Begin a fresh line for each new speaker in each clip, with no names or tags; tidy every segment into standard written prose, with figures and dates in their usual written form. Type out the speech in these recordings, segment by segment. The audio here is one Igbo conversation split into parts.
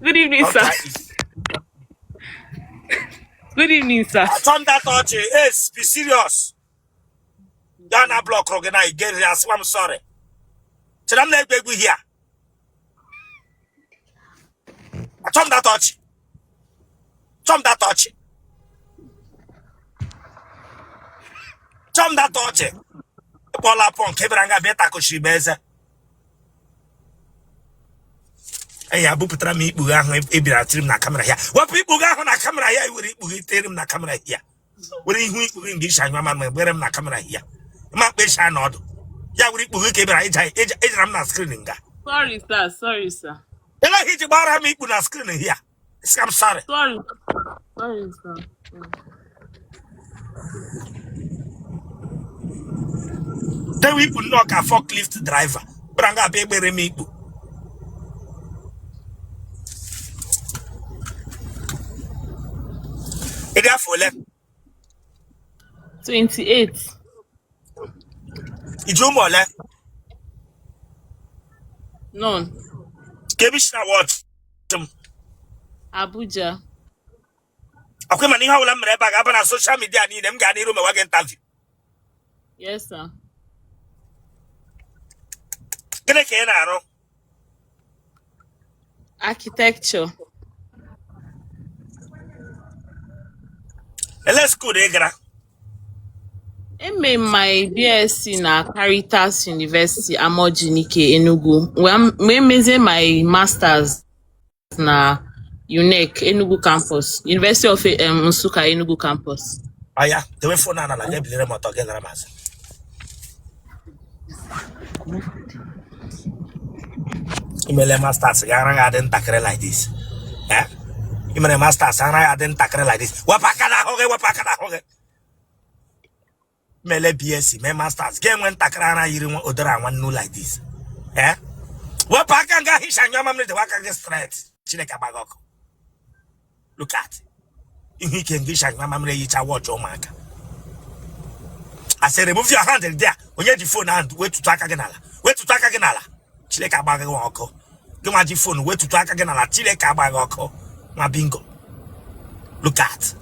Good evening, sir. Good evening, sir.
Turn that touch. Yes, be serious. Don't have block organize. Get here. I'm sorry. So I'm not big here. Turn that touch. Turn that touch. Turn that touch. Paula Pon, Kebranga Beta Koshibeza. Hey, Abu Petra me Buga, Ibira Trim na camera here. What people got on a camera here? We tell him na camera here. What are you doing? This and Mamma, where am na camera here? Mark Besha Nod. Yeah, we Kebra, I'm not screening.
Sorry, sir. Sorry, sir.
And I hit about me put a screen here. I'm sorry.
Sorry. Sorry, sir.
Then we put knock a forklift driver. Branga baby remiku. It got for left.
28.
Ijumole.
None.
Kebishna what?
Abuja.
Okay, man, how I'm back up on social media. I need them Ghanaian room again.
Yes, sir. Architecture.
Let's go there.
I made my BSc na Caritas University, Amojinike, Enugu. I'm making my masters na UNEC, Enugu campus. University of Nsukka, Enugu campus.
Ah, yeah. The way for Nana, like, every remote together. Imele masters, I didn't tackle like this. Eh? Imele masters, I didn't tackle like this. Wapakana hoge. Mele BSc, me masters. Game when takrana you want odora one no like this. Eh? Wapakanga hishanya mamre the waka get straight. Chineka bagoko. Look at. He can gish and mamre yicha watch your mark. I said remove your hand there. When you the phone hand, wait to talk again. Wait to talk again. Chileka bagoko. Give my phone, wait to talk again. Chileka bagoko. My bingo. Look at.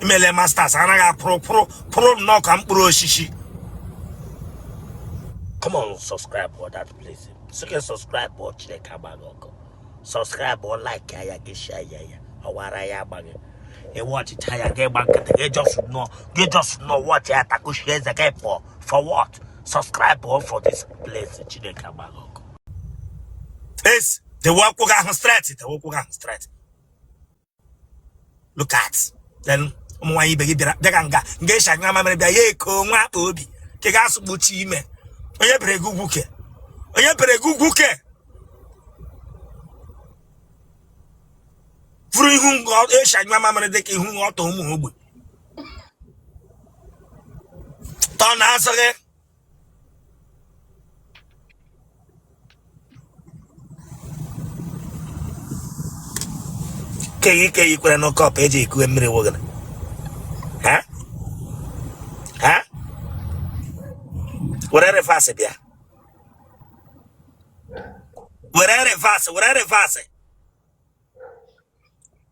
Imele masters, anaga pro no Mkpuru Osisi. Come on, subscribe for that place. So can subscribe or chileka bagoko. Subscribe or like ya share ya. Awara ya bag. And watch it higher get back. They just know what you have to share the game for. For what? Subscribe all for this place. Chileka bagoko. Yes, the work will go straight. The work will go straight. Look at. Then Mwai begi bira deganga ngesha ngama mere bia ye ko nwa obi ke ga asugbuchi ime onye bere guguke furu ihu ngo esha ngama mere de ke ihu ngo to mu ogbe to na asore ke ikwere no cup eje iku emire wogana. Huh? Huh? Whatever fast bia. Whatever fast.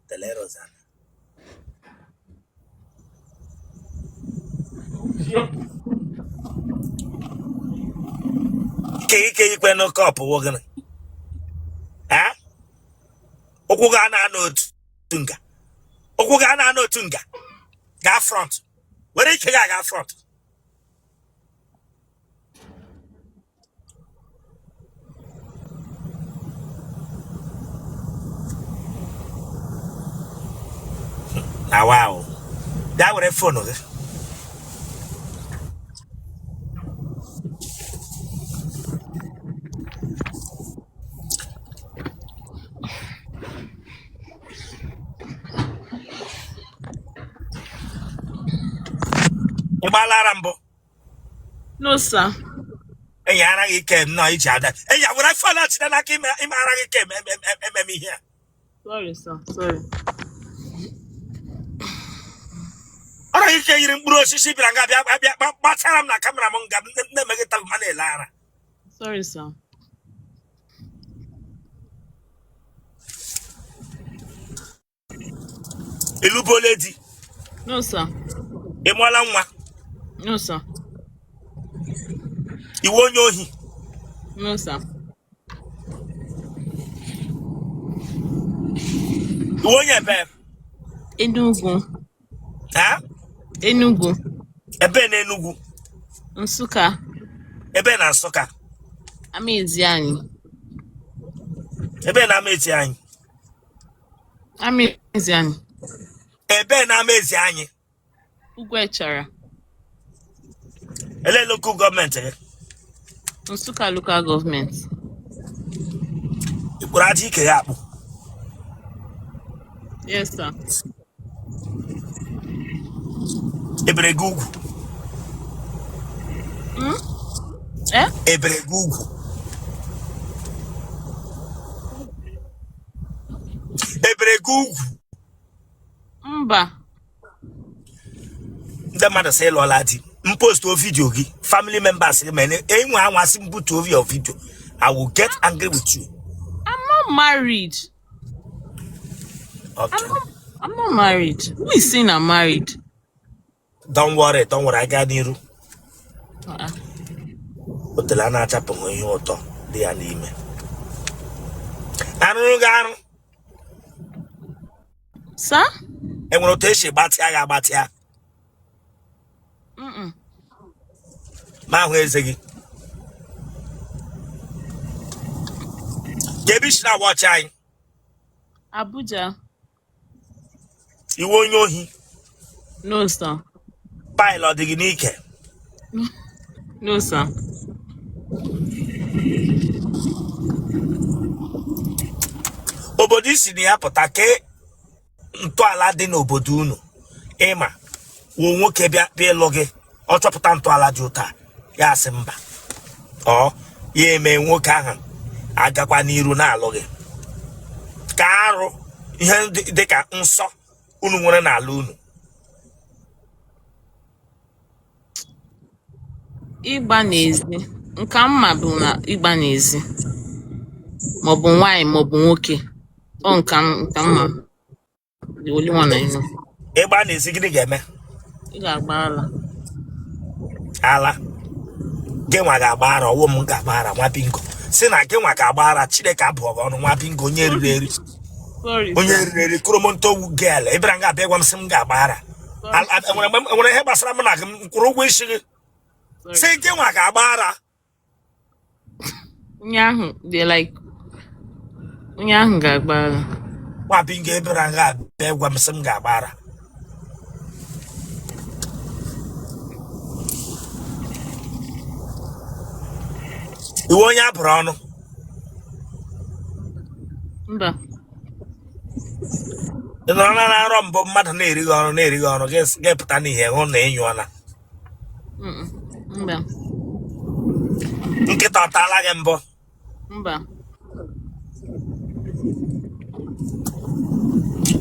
The letters are. Ke you no cup wogana. Huh? Okuga na no tunga. Okuga na no tunga. Ga front. Where you ga front? Now wow. That would have fun of it. Rambo.
No, sir.
And Yana came, no, each other. And yeah, when I found out that I came, I'm here.
Sorry, sir. Sorry.
Ara you can Mkpuru Osisi Branga, but I'm not camera among them, never get money, Lara.
Sorry, sir.
Ilubole di.
No, sir.
Ịmụọla nwa.
No, sir.
Iwe onye ohi.
No, sir.
Iwe onye ebe.
Enugu.
Ha?
Enugu.
Ebe na Enugu.
Nsukka.
Ebe na Nsukka.
Amaezi anyị.
Ebe na Amaezi anyị.
Amaezi anyị.
Ebe na Amaezi anyị.
Ugwu Echara.
Ele local government.
Nsukka local government.
Ikpuru aja ike ya akpụ.
Yes, sir.
Ebere gị ugwu. Ebere gị ugwu. Ebere gị ugwu.
Mba.
Ndị mmadụ sị lọla di. Post o video gị. Family members gị mene. Enwe anwasị mbutu of your video. I will get angry with you.
I'm not married.
Okay.
I'm not married. Who is saying I'm married?
Don't worry. I got you. Otele na-achapụ ihe ụtọ dị ya n'ime. Arụrụ gị arụ.
Sir?
Enwere otu esi gbatịa ya agbatịa. Ma ahụ eze gị. Kebi shi na watch anyị.
Abuja.
Iwe onye ohi.
No, sir.
Pile ọ dị gị n'ike.
No, sir.
Obodo isi na ya pụta ke ntọala dị n'obodo unu. Ịma wo nwoke bịa ịlụ gị ọ chọpụta ntọala dị ụta ya asị mba. Ya eme nwoke ahụ agakwa n'iru na-alụ gị. Ka arụ ihe dị ka nsọ unu nwere n'ala unu.
Ịgba n'ezi. Nke mma bụ na ịgba n'ezi. Maọbụ nwaanyị maọbụ nwoke. Ọ nke mma. The only one I know.
Ịgba n'ezi gịnị ga-eme?
Ị ga-agba ala.
Ala. Gị nwa ga-agba ara ọwụ m ga-agba ara nwa bingo. Si na gị nwa ga-agba ara Chineke abụọ gị ọnụ nwa bingo onye riri eri.
Sorry.
Onye riri eri kromonto gel. Ịbịara nga abịa gwa m sị m ga-agba ara. Enwere ihe gbasara m na gị m kwụrụ ụgwọ isi gị. Si gị nwa ga-agba ara.
Onye ahụ dị like onye ahụ ga-agba ala.
Nwa bingo ịbịara nga abịa gwa m sị m ga-agba ara. Iwe onye abụrụ ọnụ.
Mba.
Ị nọrọ na arọ mbụ mmadụ na-erighị ọrụ ga-epụta n'ihe hụ na enyụọla.
Mba.
Nkịta ọ taala gị mbụ?
Mba.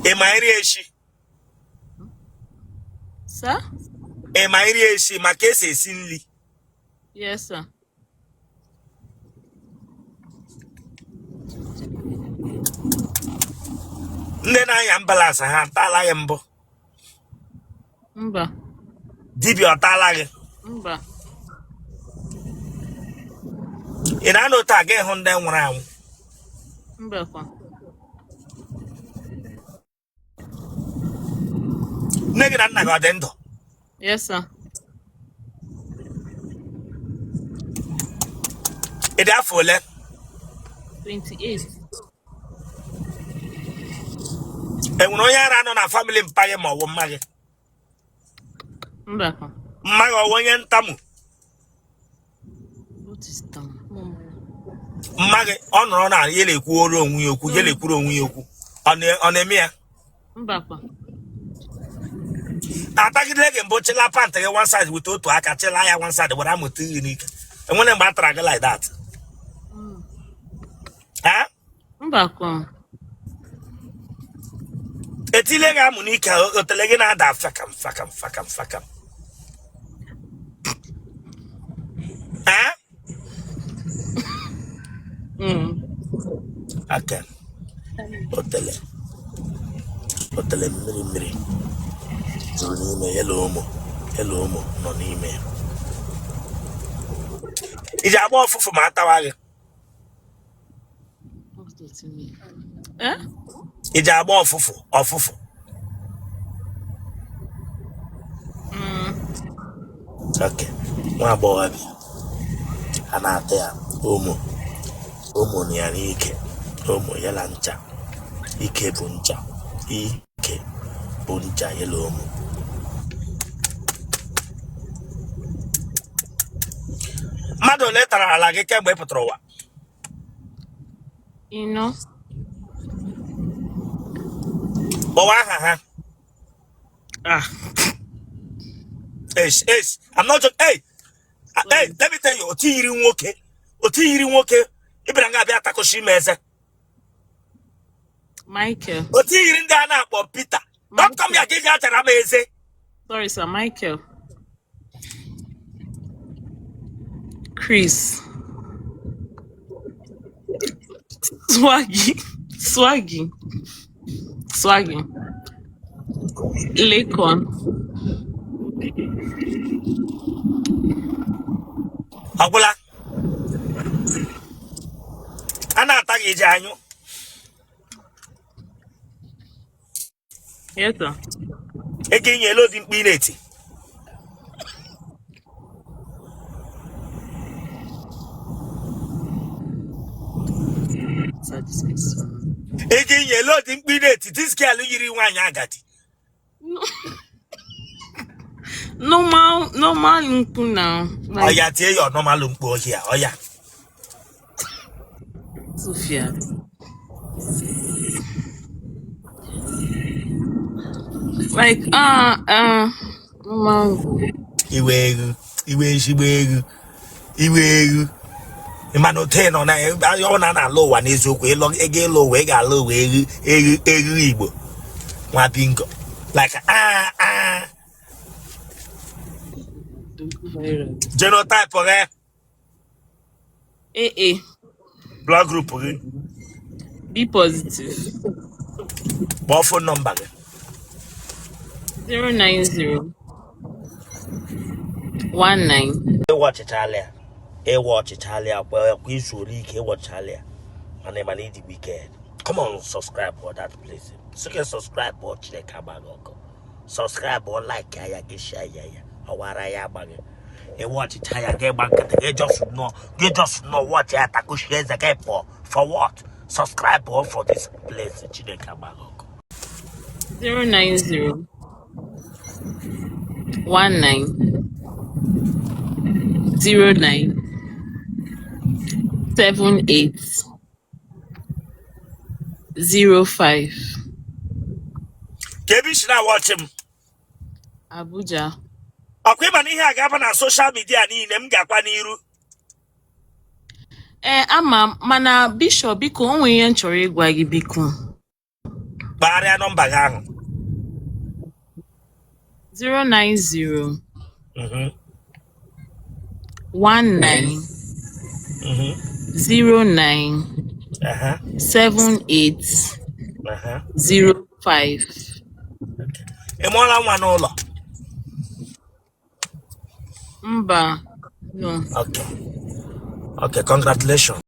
Ị ma iri echi?
Sir?
Ị ma iri echi maka esi esi nri?
Yes, sir.
Ndị na-anya ambulance ha taala gị mbụ?
Mba.
Dibịa ọ taala gị?
Mba.
Ị na-anọ otu a ga ịhụ ndị nwụrụ anwụ?
Mba kwa.
Nne gị na nna gị ọ dị ndụ?
Yes, sir.
Ị dị afọ ole?
28.
Enwere onye ara nọ na family mpa gị ma ọ bụ mma gị?
Mba kwa.
Mma gị ọ bụ onye ntamu? Mma gị ọ nọrọ na ya na-ekwuoro onwe ya okwu ya na-ekwuru onwe ya okwu ọ na-eme ya?
Mba kwa.
Atagide gị mbụ chịla pant gị one side wit otu aka chịla ya one side gbara amụta ihe n'ike. Enwere mgbe a tara gị like that?
Mba kwa.
Etile gị amụ n'ike otele gị na-ada fakam. Okay. Otele. Otele Mmiri zuru n'ime hello ụmụ nọ n'ime. Iji agba ọfụfụ ma atawa gị. Iji agba ọfụfụ. Okay. Nwa agbọghọ bịa. A na-ata ya ụmụ na ya n'ike. Ụmụ ya na ncha. Ike bụ ncha. Ike bụ ncha yelo ụmụ. Mmadụ ole tara ala gị kemgbe ị pụtara ụwa? Kpọwa aha ha. I'm not joking. Hey, let me tell you, oti yiri nwoke. Ibra nga bịa takoshi meze.
Michael.
Oti yiri ndị a na-akpọ Peter. Don't come here, give ya meze.
Sorry, sir, Michael. Chris. Swaggy. Lekon.
Agwụla. A na-ata gị iji anyụ.
Yes, sir.
Eke inye elu dị mkpa ị na-eti. Eke inye elu dị mkpa ị na-eti. Diski alụ yiri nwaanyị agadi.
Normal mkpu now.
Like, Oya tie your normal mkpu here. Oya.
Sophia. Like normal.
Iwe egu. Imano ten on na low one is okay. Long again low way got low egu Igbo. Nwa bingo. Like genotype okay?
AA.
Blood group okay?
B positive.
What phone number?
090 19.
Watch Italia. Watch Italia. Well, we should watch Italia. And then I need the weekend. Come on, subscribe for that place. So you can subscribe or check out. Subscribe or like ya share ya. Awara ya bag. Watch Italia. Get back. They just know what ya taku shares again for what? Subscribe or for this place.
090 19 09 78 05.
Kebi should I watch him?
Abuja.
Okay, man, here I got on social media ni nem gakwa n'iru.
Ama mana Bishop biko onwe ihe nchọrọ ịgwa gị biko.
Gbara nọmba gị ahụ.
090 19 09 78 05.
Emola nwa n'ụlọ.
Mba. No.
Okay, congratulations.